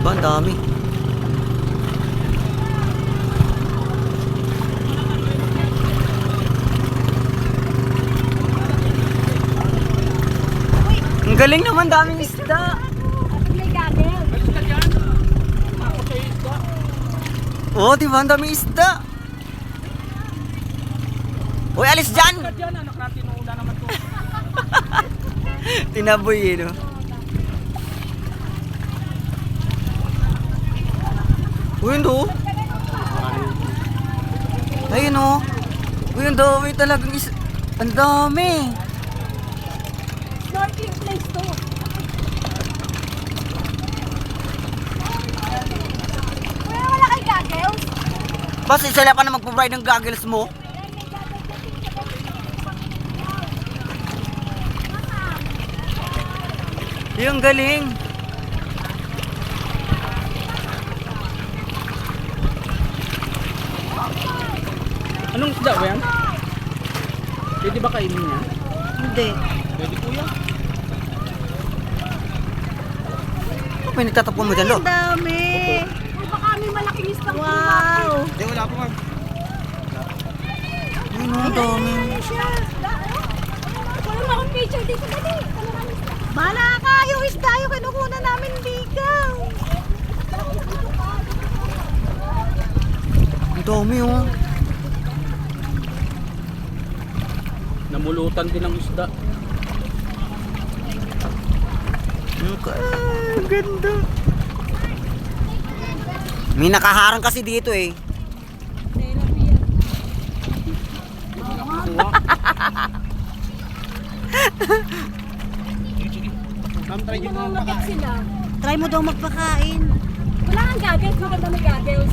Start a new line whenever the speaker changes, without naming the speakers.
Diba? Ang dami. Ang galing naman, daming isda. Oo, diba? Ang daming isda. Uy, alis dyan!
Anak natin, uula naman to.
Tinaboy eh, no? Uy, yun do. Ayun o. Uy, ang dami talagang isda. Ang dami.
Snorkeling place to. Wala kay goggles?
Basta sila ka na magpaprovide ng goggles mo. Yung galing.
Anong isda ba yan? Pwede ba kainin niya?
Hindi.
Pwede kuya.
Ano pa yung nagtatapon mo dyan, lo?
Ang dami. O baka may malaking isang wow.
Hindi, wala pa man.
Ayun o, ang dami.
Wala akong picture dito dali. Bala ka, yung isda yung kinukuha namin bigaw.
Ang dami o.
Namulutan din ang isda.
Ang ganda. May nakaharang kasi dito eh.
Ma'am, try nyo
Mga
naman
matik
pakain.
sila.
Try mo daw magpakain.
Wala kang goggles, maganda may goggles.